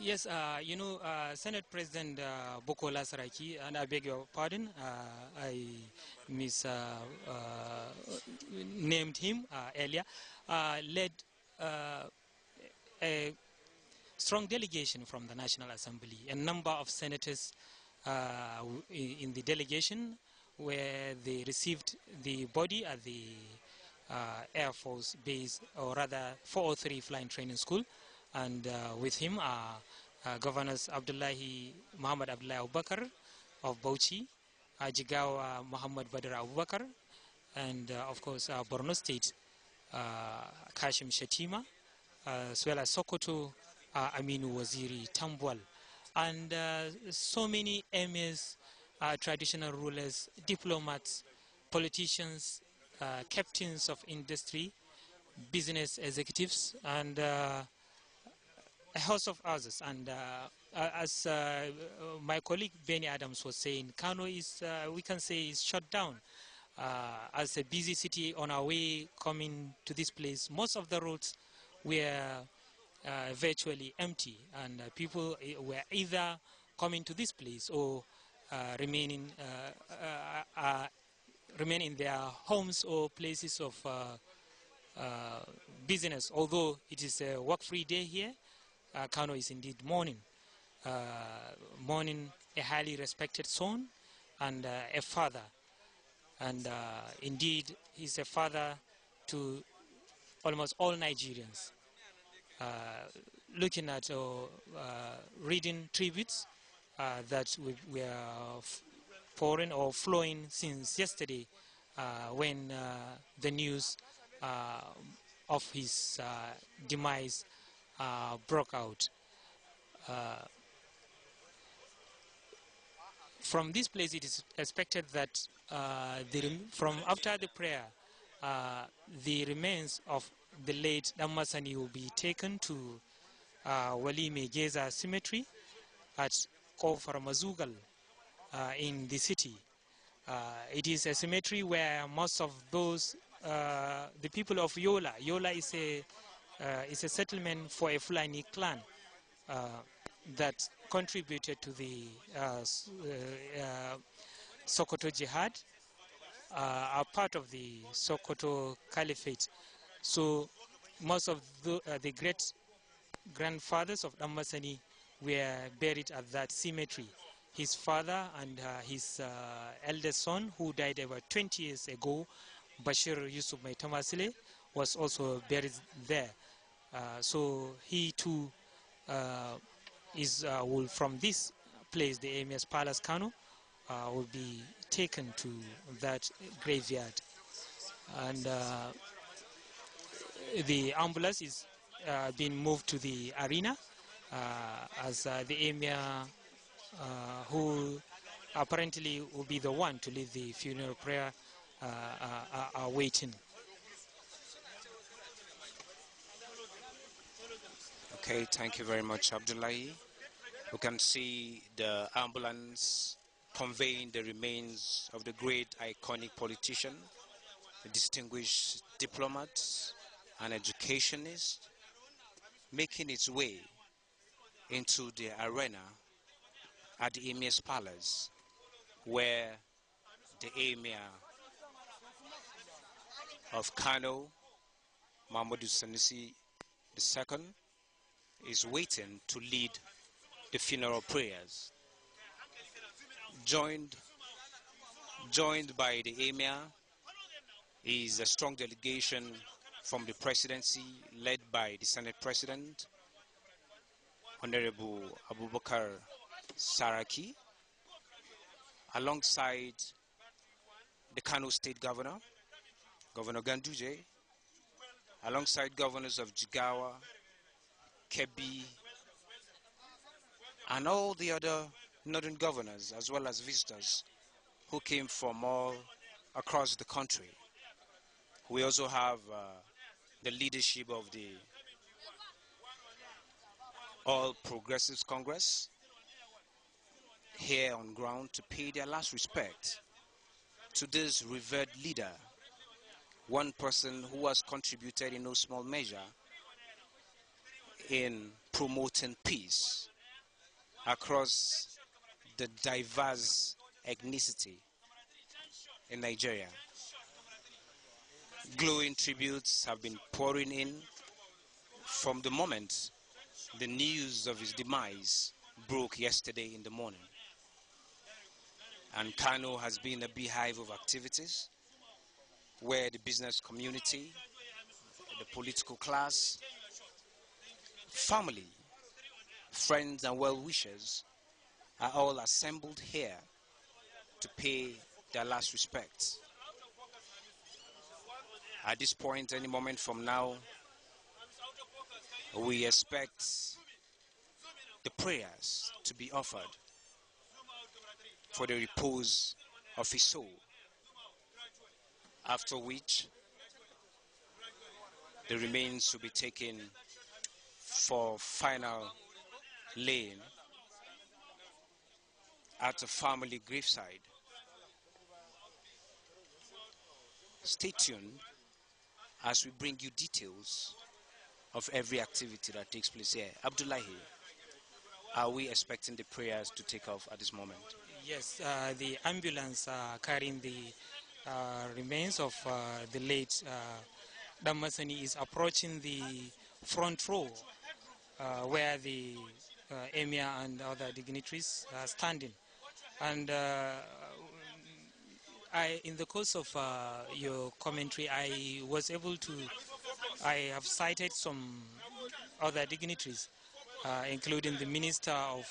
Yes, Senate President Bukola Saraki, and I beg your pardon, I named him earlier, led a strong delegation from the National Assembly. A number of senators in the delegation where they received the body at the Air Force Base, or rather 403 Flying Training School. And with him are Governors Muhammad Abdullahi Abubakar of Bauchi, Jigawa Muhammad Badr Abubakar, and of course Borno State, Kashim Shatima, as well as Sokoto, Aminu Waziri Tambwal, and so many emirs, traditional rulers, diplomats, politicians, captains of industry, business executives, and a host of others. And as my colleague Benny Adams was saying, Kano is, we can say, is shut down. As a busy city on our way coming to this place, most of the roads were virtually empty, and people were either coming to this place or remain in their homes or places of business. Although it is a work-free day here, Kano is indeed mourning. Mourning a highly respected son and a father. And indeed, he's a father to almost all Nigerians. Looking at reading tributes that we are pouring or flowing since yesterday when the news of his demise broke out. From this place, it is expected that from after the prayer, the remains of the late Dan Masini will be taken to Wali Megeza Cemetery at Kofar Mazugal in the city. It is a cemetery where most of those, the people of Yola is a settlement for a Fulani clan that contributed to the Sokoto Jihad, are part of the Sokoto Caliphate. So most of the great grandfathers of Dan Masini were buried at that cemetery. His father and his eldest son, who died about 20 years ago, Bashir Yusuf Maitama Sule, was also buried there. So he too will, from this place, the Emir's Palace Kano, will be taken to that graveyard. And the ambulance is being moved to the arena as the Emir, who apparently will be the one to lead the funeral prayer, are waiting. Okay, thank you very much, Abdullahi. We can see the ambulance conveying the remains of the great iconic politician, a distinguished diplomat, an educationist, making its way into the arena at the Emir's Palace, where the Emir of Kano, Muhammadu Sanusi II, is waiting to lead the funeral prayers. Joined by the Emir is a strong delegation from the presidency led by the Senate President, Honorable Abubakar Saraki, alongside the Kano State Governor, Governor Ganduje, alongside governors of Jigawa, Kebbi, and all the other northern governors, as well as visitors who came from all across the country. We also have the leadership of the All Progressives Congress here on ground to pay their last respect to this revered leader, one person who has contributed in no small measure in promoting peace across the diverse ethnicity in Nigeria. Glowing tributes have been pouring in from the moment the news of his demise broke yesterday in the morning. And Kano has been a beehive of activities where the business community, the political class, family, friends and well-wishers are all assembled here to pay their last respects. At this point, any moment from now, we expect the prayers to be offered for the repose of his soul, after which the remains will be taken for final laying at a family graveside. Stay tuned as we bring you details of every activity that takes place here. Abdullahi, are we expecting the prayers to take off at this moment? Yes, the ambulance carrying the remains of the late Dan Masini is approaching the front row where the emir and other dignitaries are standing. And in the course of your commentary, I have cited some other dignitaries, including the Minister of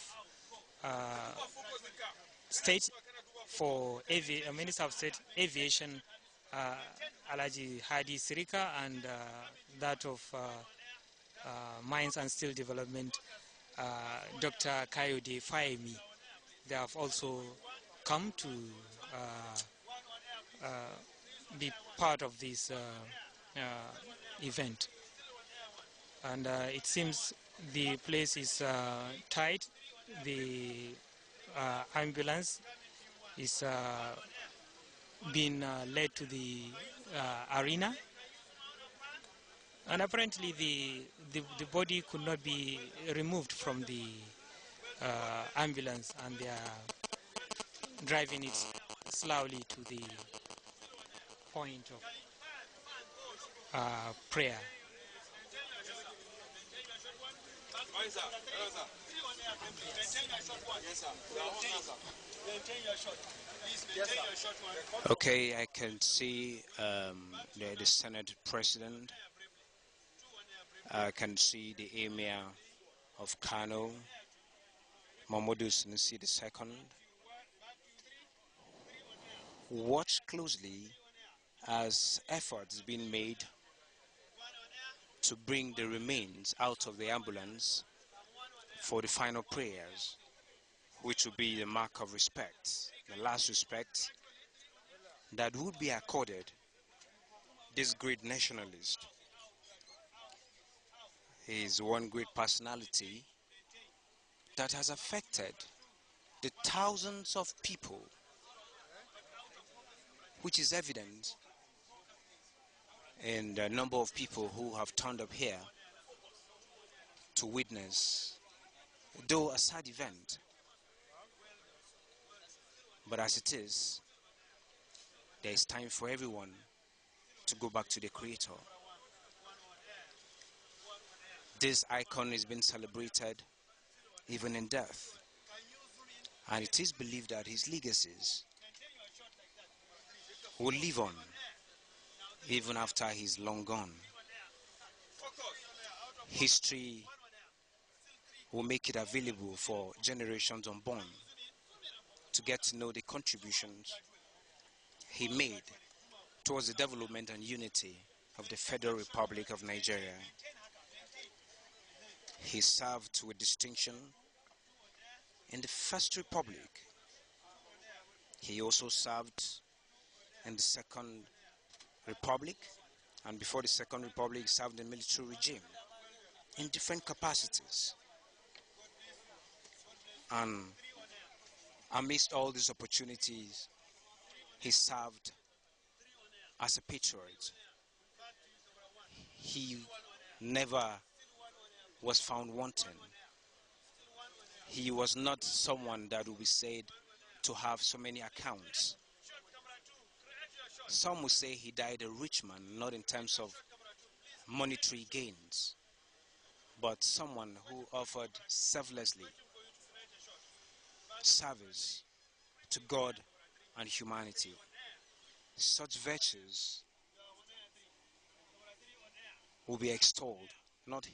State Minister of State Aviation, Alaji Hadi Sirika, and that of Mines and Steel Development, Dr. Kayode Fayemi. They have also come to be part of this event. And it seems the place is tight. The ambulance is being led to the arena, and apparently the body could not be removed from the ambulance, and they are driving it slowly to the point of prayer. Okay, I can see the Senate President. I can see the Emir of Kano, Mamadou Sanusi II. Watch closely as efforts being made to bring the remains out of the ambulance for the final prayers, which will be the mark of respect, the last respect that would be accorded this great nationalist. He is one great personality that has affected the thousands of people, which is evident in the number of people who have turned up here to witness, though a sad event. But as it is, there is time for everyone to go back to the Creator. This icon is being celebrated even in death, and it is believed that his legacies will live on even after he's long gone. History will make it available for generations unborn to get to know the contributions he made towards the development and unity of the Federal Republic of Nigeria. He served with distinction in the First Republic. He also served in the Second Republic, and before the Second Republic, he served in the military regime in different capacities. And amidst all these opportunities, he served as a patriot. He never was found wanting. He was not someone that would be said to have so many accounts. Some would say he died a rich man, not in terms of monetary gains, but someone who offered selflessly service to God and humanity. Such virtues will be extolled, not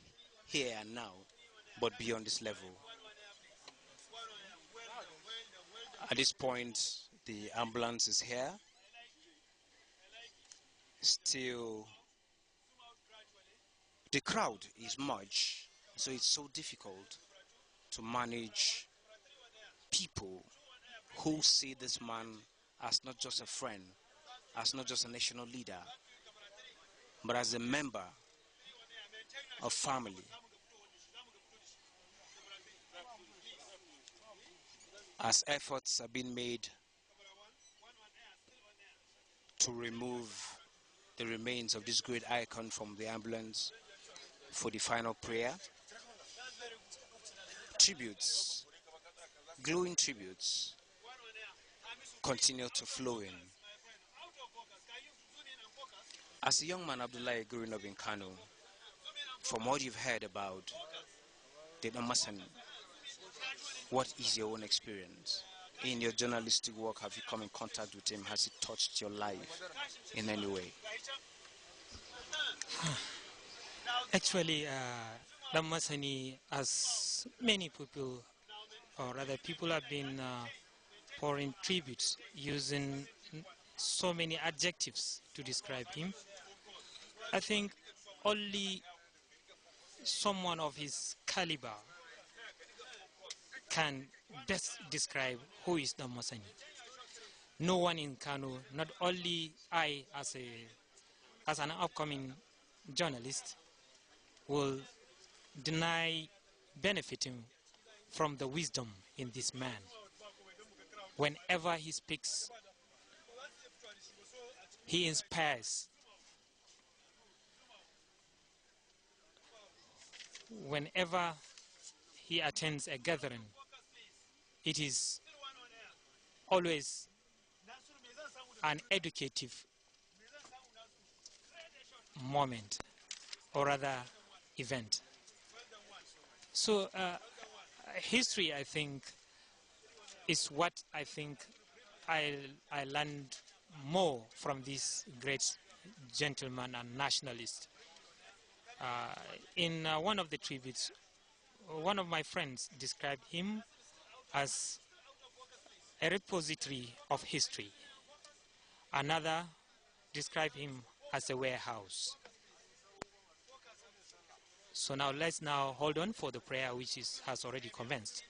here and now, but beyond this level. At this point, the ambulance is here. Still, the crowd is much, so it's so difficult to manage people who see this man as not just a friend, as not just a national leader, but as a member of family. As efforts have been made to remove the remains of this great icon from the ambulance for the final prayer, tributes, glowing tributes, continue to flow in. As a young man, Abdullahi, growing up in Kano, from what you've heard about the Dan Masini, what is your own experience? In your journalistic work, have you come in contact with him? Has he touched your life in any way? Actually, Dan Masini, as many people, or rather people have been pouring tributes using so many adjectives to describe him. I think only someone of his caliber can best describe who is Dan Masini. No one in Kano, not only I as an upcoming journalist, will deny benefiting from the wisdom in this man. Whenever he speaks, he inspires. Whenever he attends a gathering, it is always an educative moment, or rather event. So history, I think, is what I think I learned more from this great gentleman and nationalist. In one of the tributes, one of my friends described him as a repository of history. Another described him as a warehouse. So now let's hold on for the prayer which has already commenced.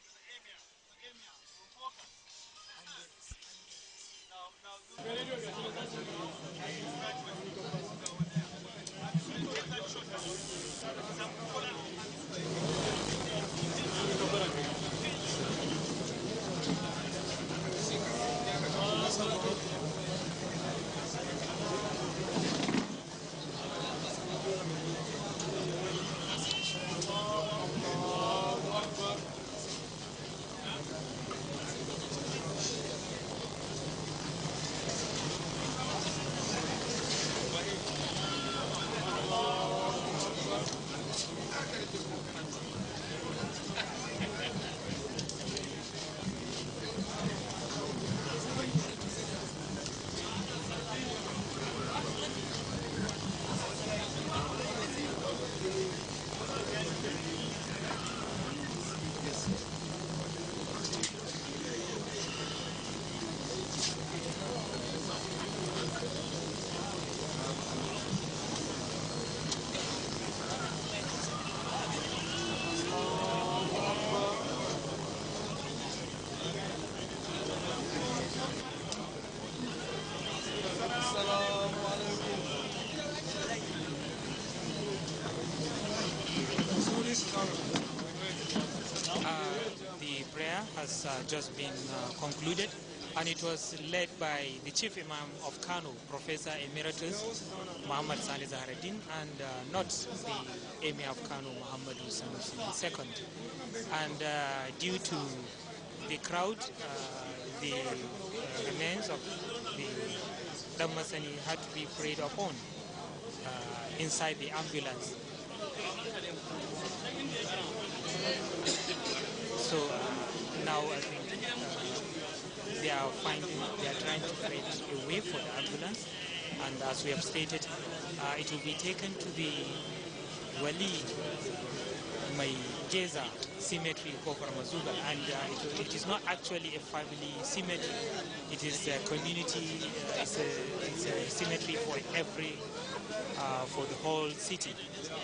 The prayer has just been concluded, and it was led by the Chief Imam of Kano, Professor Emeritus Muhammad Sani Zaharuddin, and not the Emir of Kano, Muhammad Sanusi II. And due to the crowd, the remains of the Dan Masini had to be preyed upon inside the ambulance. So now I think they are trying to find a way for the ambulance, and as we have stated, it will be taken to the Wali Mai Geza cemetery for Mazugal, and it is not actually a family cemetery. It is a community. It's a cemetery for for the whole city.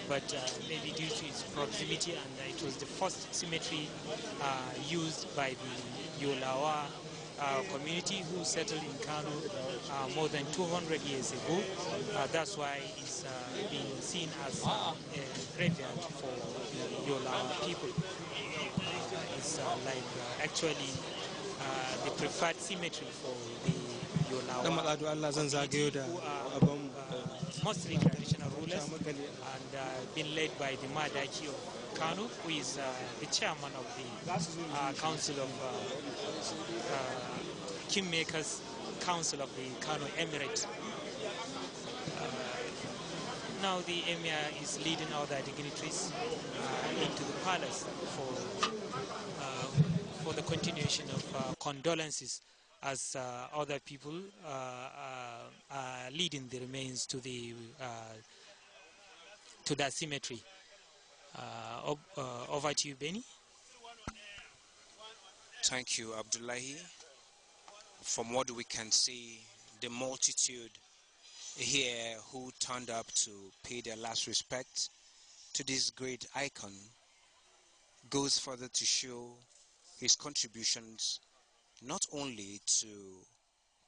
But maybe due to its proximity, and it was the first cemetery used by the Yolawa community who settled in Kano more than 200 years ago. That's why it's being seen as a graveyard for the Yolawa people. It's actually the preferred cemetery for the Yolawa community, who are mostly traditional rulers, and been led by the Madaki of Kano, who is the chairman of the Council of Kingmakers Council of the Kano Emirate. Now the Emir is leading other dignitaries into the palace for the continuation of condolences, as other people are leading the remains to that cemetery. Over to you, Benny. Thank you, Abdullahi. From what we can see, the multitude here who turned up to pay their last respect to this great icon goes further to show his contributions not only to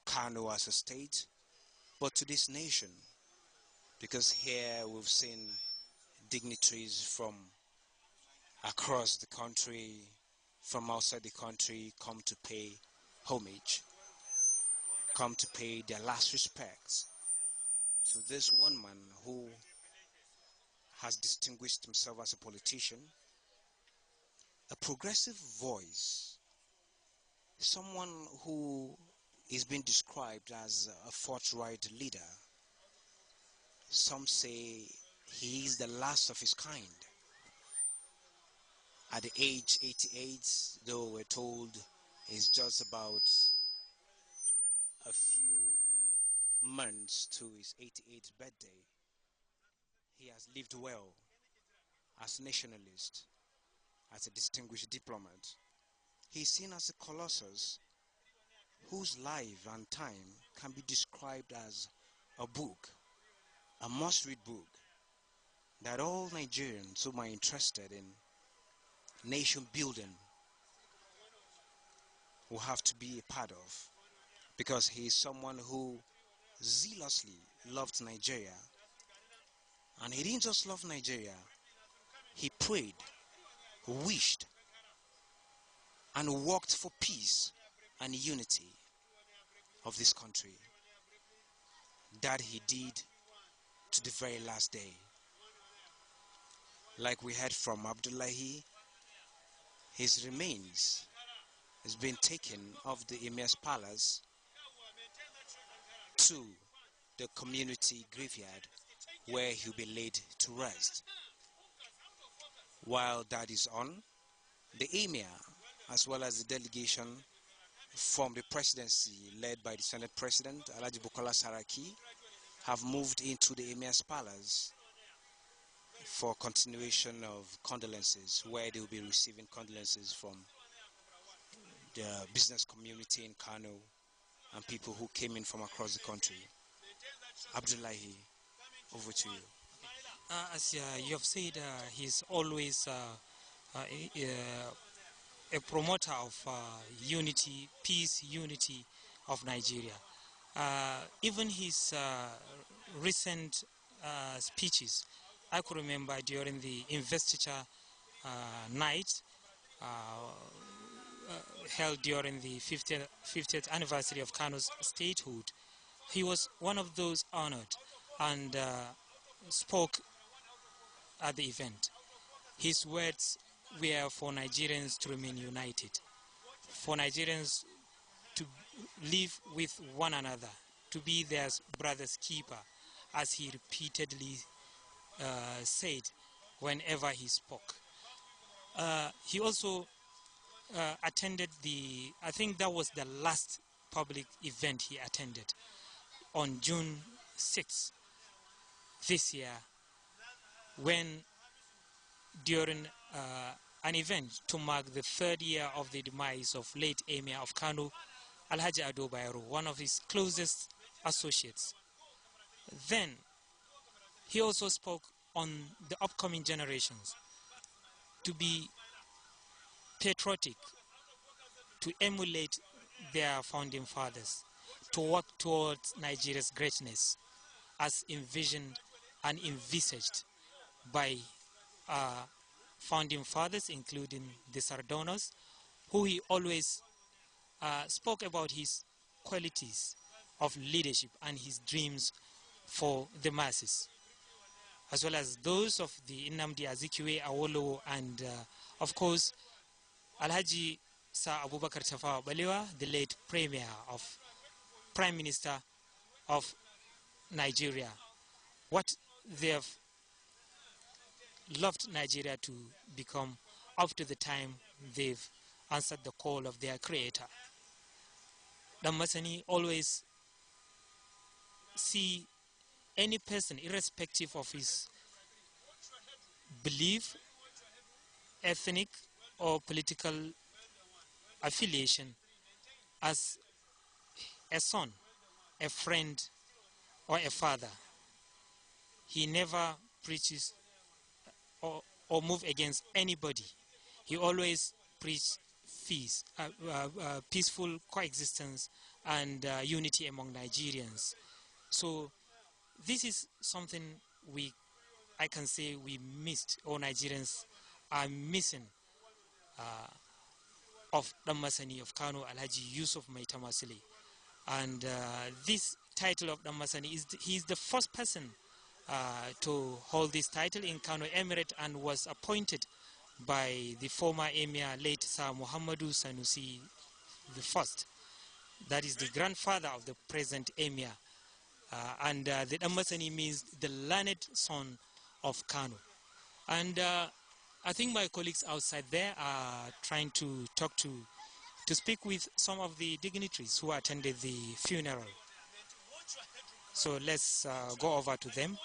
Kano as a state, but to this nation, because here we've seen dignitaries from across the country, from outside the country, come to pay homage, come to pay their last respects to this one man who has distinguished himself as a politician, a progressive voice, someone who is being described as a forthright leader. Some say he is the last of his kind. At the age 88, though we're told he's just about a few months to his 88th birthday, he has lived well as a nationalist, as a distinguished diplomat. He's seen as a colossus whose life and time can be described as a book, a must-read book that all Nigerians who are interested in nation building will have to be a part of, because he is someone who zealously loved Nigeria. And he didn't just love Nigeria, he prayed, wished, and worked for peace and unity of this country. That he did to the very last day. Like we heard from Abdullahi, his remains has been taken off the Emir's palace to the community graveyard where he'll be laid to rest. While that is on, the Emir, as well as the delegation from the presidency led by the Senate President, Alhaji Bukola Saraki, have moved into the Emir's palace for continuation of condolences, where they will be receiving condolences from the business community in Kano and people who came in from across the country. Abdullahi, over to you. As you have said, he's always a promoter of unity, peace, unity of Nigeria. Even his recent speeches, I could remember during the investiture night, held during the 50th anniversary of Kano's statehood. He was one of those honored and spoke at the event. His words were for Nigerians to remain united, for Nigerians to live with one another, to be their brother's keeper, as he repeatedly said whenever he spoke. He also attended I think that was the last public event he attended on June 6th this year, when during an event to mark the 3rd year of the demise of late Emir of Kano, Alhaji Ado Bayero, one of his closest associates. Then he also spoke on the upcoming generations to be patriotic, to emulate their founding fathers, to work towards Nigeria's greatness as envisioned and envisaged by founding fathers, including the Sardonas, who he always spoke about his qualities of leadership and his dreams for the masses, as well as those of the Nnamdi Azikiwe, Awolowo, and of course Alhaji Sir Abubakar Tafawa Balewa, the late Prime Minister of Nigeria. What they have loved Nigeria to become up to the time they've answered the call of their creator. Dan Masini always see any person, irrespective of his belief, ethnic or political affiliation, as a son, a friend, or a father. He never preaches or move against anybody. He always preached peace, peaceful coexistence and unity among Nigerians. So this is something I can say we missed, or Nigerians are missing of Dan Masini of Kano, Alhaji Yusuf Maitama Sule. And this title of Dan Masini, he is the first person to hold this title in Kano Emirate, and was appointed by the former Emir, late Sir Muhammadu Sanusi I. That is the grandfather of the present Emir. And the Dan Masini means the learned son of Kano. And I think my colleagues outside there are trying to speak with some of the dignitaries who attended the funeral. So let's go over to them.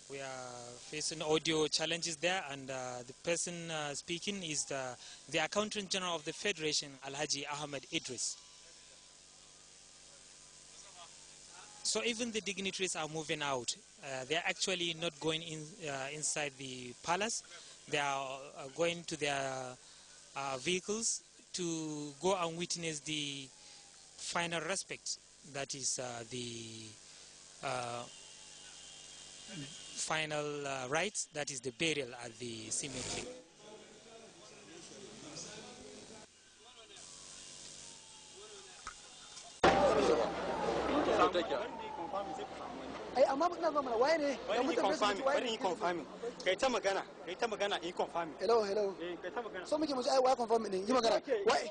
We are facing audio challenges there, and the person speaking is the Accountant General of the Federation, Alhaji Ahmed Idris. So even the dignitaries are moving out. They are actually not going inside the palace. They are going to their vehicles to go and witness the final respect. That is the final rites, that is the burial at the cemetery. Hello. So much I confirm it. You magana. Why?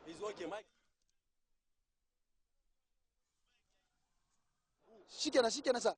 He's okay, Mike. Shikenan, sir.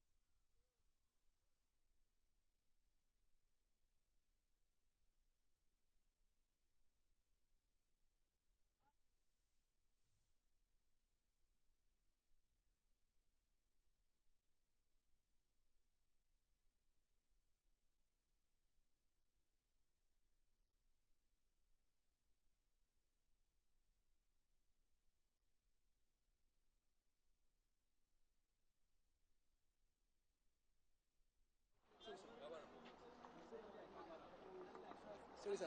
Sorry, sir.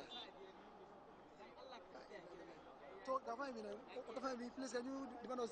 So, please, can you demand us?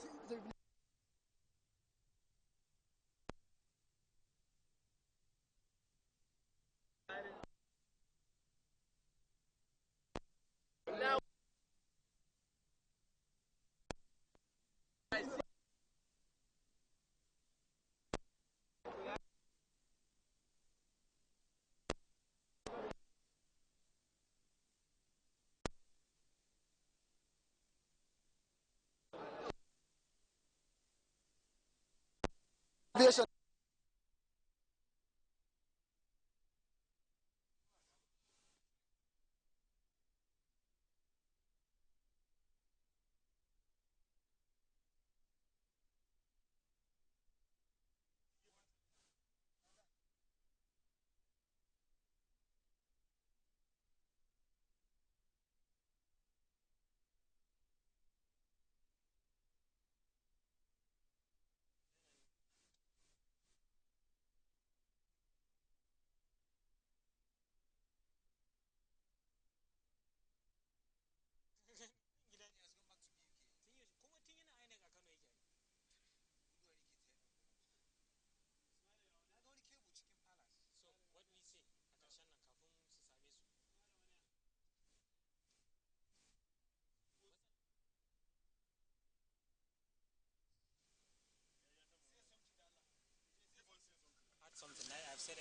Something I've said a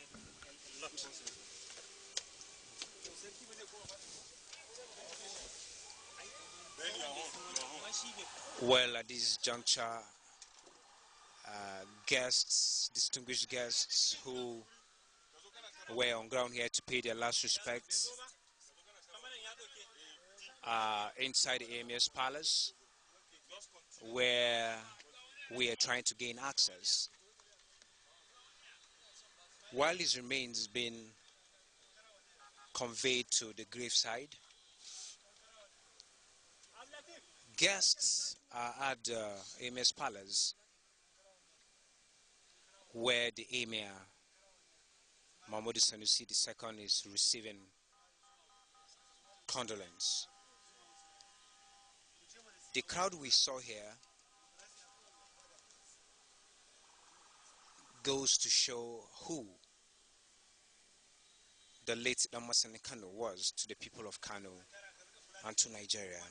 lot. Well, at this juncture, guests, distinguished guests who were on ground here to pay their last respects inside the Emir's Palace, where we are trying to gain access. While his remains been conveyed to the graveside, guests are at the Emir's Palace, where the Emir, Mahmoud Sanusi II, is receiving condolence. The crowd we saw here goes to show who the late Dan Masini Kano was to the people of Kano and to Nigeria.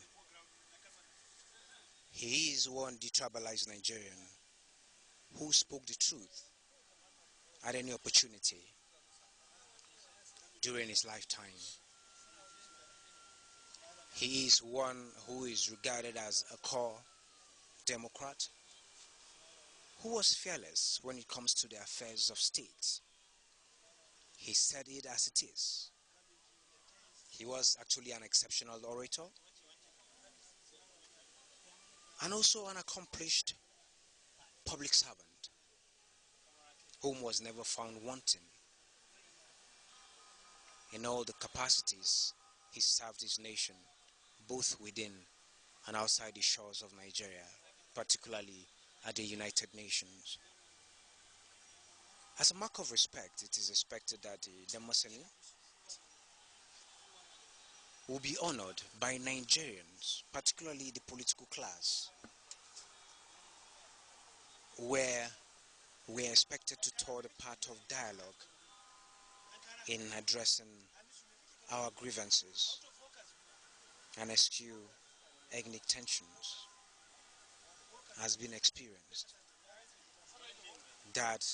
He is one detribalized Nigerian who spoke the truth at any opportunity during his lifetime. He is one who is regarded as a core Democrat who was fearless when it comes to the affairs of state. He said it as it is. He was actually an exceptional orator and also an accomplished public servant whom was never found wanting. In all the capacities, he served his nation, both within and outside the shores of Nigeria, particularly at the United Nations. As a mark of respect, it is expected that the Dan Masini will be honored by Nigerians, particularly the political class, where we are expected to tour the path of dialogue in addressing our grievances and eschew ethnic tensions has been experienced. That,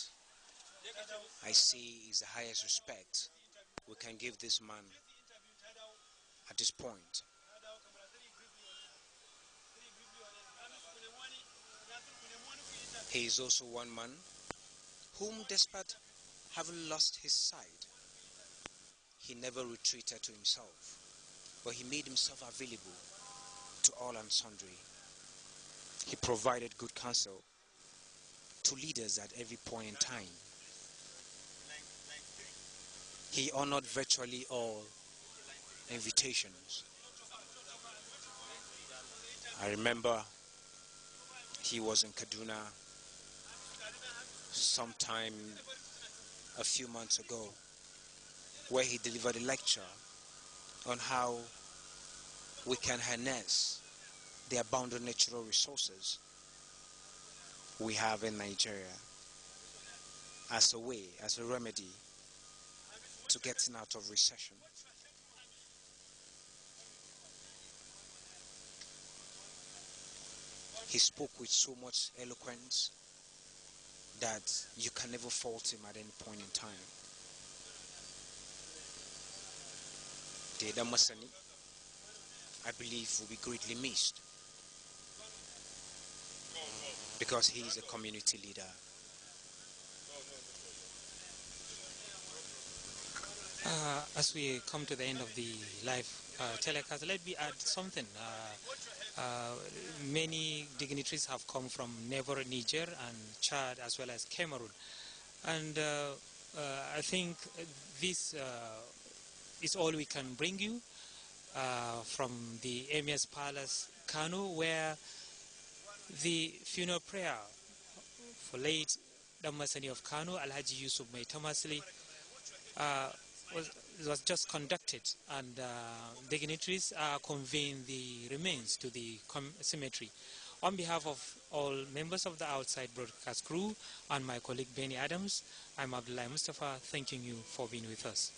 I see, is the highest respect we can give this man at this point. He is also one man whom, despite having lost his sight, he never retreated to himself, but he made himself available to all and sundry. He provided good counsel to leaders at every point in time. He honored virtually all invitations. I remember he was in Kaduna sometime a few months ago, where he delivered a lecture on how we can harness the abundant natural resources we have in Nigeria as a way, as a remedy to getting out of recession. He spoke with so much eloquence that you can never fault him at any point in time. The Dan Masini, I believe, will be greatly missed because he is a community leader. As we come to the end of the live telecast, let me add something. Many dignitaries have come from neighbor Niger and Chad as well as Cameroon. And I think this is all we can bring you from the Emir's Palace, Kano, where the funeral prayer for late Dan Masini of Kano, Alhaji Yusuf Maitama Sule, was just conducted, and dignitaries are conveying the remains to the cemetery. On behalf of all members of the outside broadcast crew and my colleague Benny Adams, I'm Abdullah Mustafa, thanking you for being with us.